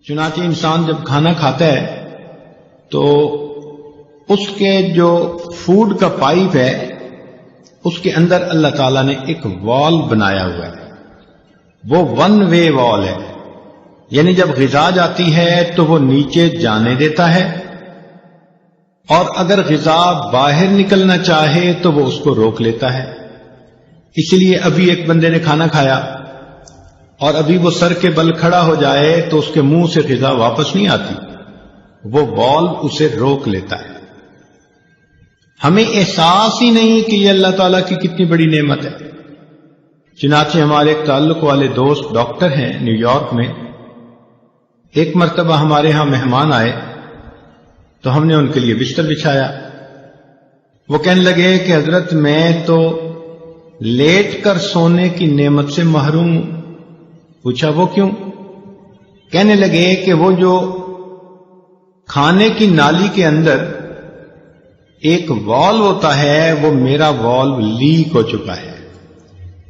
چنانچہ انسان جب کھانا کھاتا ہے تو اس کے جو فوڈ کا پائپ ہے اس کے اندر اللہ تعالیٰ نے ایک وال بنایا ہوا ہے، وہ ون وے وال ہے، یعنی جب غذا جاتی ہے تو وہ نیچے جانے دیتا ہے، اور اگر غذا باہر نکلنا چاہے تو وہ اس کو روک لیتا ہے۔ اس لیے ابھی ایک بندے نے کھانا کھایا اور ابھی وہ سر کے بل کھڑا ہو جائے تو اس کے منہ سے غذا واپس نہیں آتی، وہ وال اسے روک لیتا ہے۔ ہمیں احساس ہی نہیں کہ یہ اللہ تعالیٰ کی کتنی بڑی نعمت ہے۔ چنانچہ ہمارے ایک تعلق والے دوست ڈاکٹر ہیں نیو یارک میں، ایک مرتبہ ہمارے ہاں مہمان آئے تو ہم نے ان کے لیے بستر بچھایا۔ وہ کہنے لگے کہ حضرت میں تو لیٹ کر سونے کی نعمت سے محروم ہوں۔ پوچھا وہ کیوں؟ کہنے لگے کہ وہ جو کھانے کی نالی کے اندر ایک والو ہوتا ہے وہ میرا والو لیک ہو چکا ہے،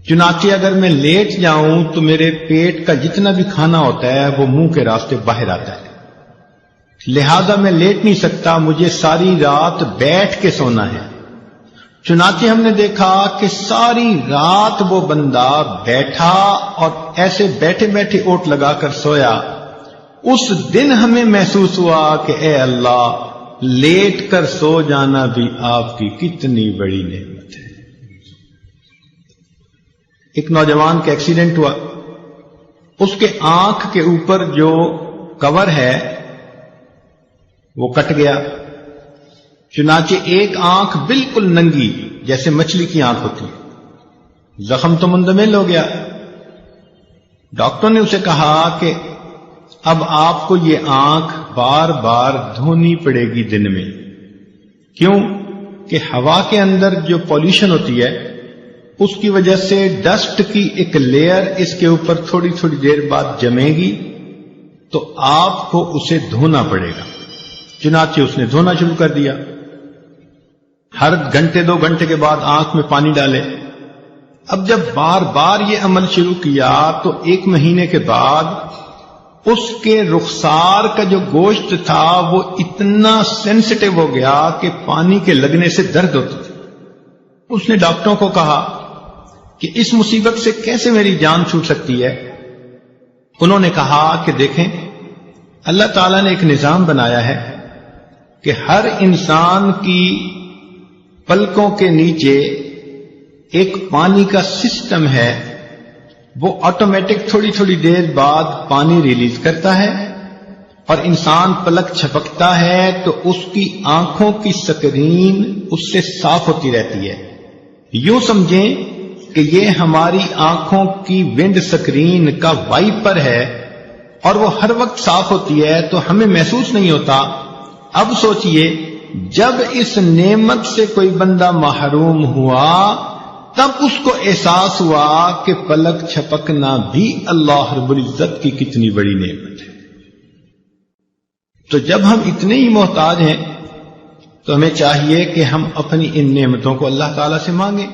چنانچہ اگر میں لیٹ جاؤں تو میرے پیٹ کا جتنا بھی کھانا ہوتا ہے وہ منہ کے راستے باہر آتا ہے، لہذا میں لیٹ نہیں سکتا، مجھے ساری رات بیٹھ کے سونا ہے۔ چنانچہ ہم نے دیکھا کہ ساری رات وہ بندہ بیٹھا اور ایسے بیٹھے بیٹھے اوٹ لگا کر سویا۔ اس دن ہمیں محسوس ہوا کہ اے اللہ، لیٹ کر سو جانا بھی آپ کی کتنی بڑی نعمت ہے۔ ایک نوجوان کا ایکسیڈنٹ ہوا، اس کے آنکھ کے اوپر جو کور ہے وہ کٹ گیا، چنانچہ ایک آنکھ بالکل ننگی جیسے مچھلی کی آنکھ ہوتی ہے، زخم تو مندمل ہو گیا۔ ڈاکٹر نے اسے کہا کہ اب آپ کو یہ آنکھ بار بار دھونی پڑے گی دن میں۔ کیوں؟ کہ ہوا کے اندر جو پولیوشن ہوتی ہے اس کی وجہ سے ڈسٹ کی ایک لیئر اس کے اوپر تھوڑی تھوڑی دیر بعد جمے گی تو آپ کو اسے دھونا پڑے گا۔ چنانچہ اس نے دھونا شروع کر دیا، ہر گھنٹے 2 گھنٹے کے بعد آنکھ میں پانی ڈالے۔ اب جب بار بار یہ عمل شروع کیا تو 1 مہینے کے بعد اس کے رخسار کا جو گوشت تھا وہ اتنا سینسٹیو ہو گیا کہ پانی کے لگنے سے درد ہوتی تھی۔ اس نے ڈاکٹروں کو کہا کہ اس مصیبت سے کیسے میری جان چھوٹ سکتی ہے؟ انہوں نے کہا کہ دیکھیں، اللہ تعالیٰ نے ایک نظام بنایا ہے کہ ہر انسان کی پلکوں کے نیچے ایک پانی کا سسٹم ہے، وہ آٹومیٹک تھوڑی تھوڑی دیر بعد پانی ریلیز کرتا ہے، اور انسان پلک چھپکتا ہے تو اس کی آنکھوں کی سکرین اس سے صاف ہوتی رہتی ہے۔ یوں سمجھیں کہ یہ ہماری آنکھوں کی ونڈ سکرین کا وائپر ہے اور وہ ہر وقت صاف ہوتی ہے تو ہمیں محسوس نہیں ہوتا۔ اب سوچئے، جب اس نعمت سے کوئی بندہ محروم ہوا تب اس کو احساس ہوا کہ پلک چھپکنا بھی اللہ رب العزت کی کتنی بڑی نعمت ہے۔ تو جب ہم اتنے ہی محتاج ہیں تو ہمیں چاہیے کہ ہم اپنی ان نعمتوں کو اللہ تعالیٰ سے مانگیں۔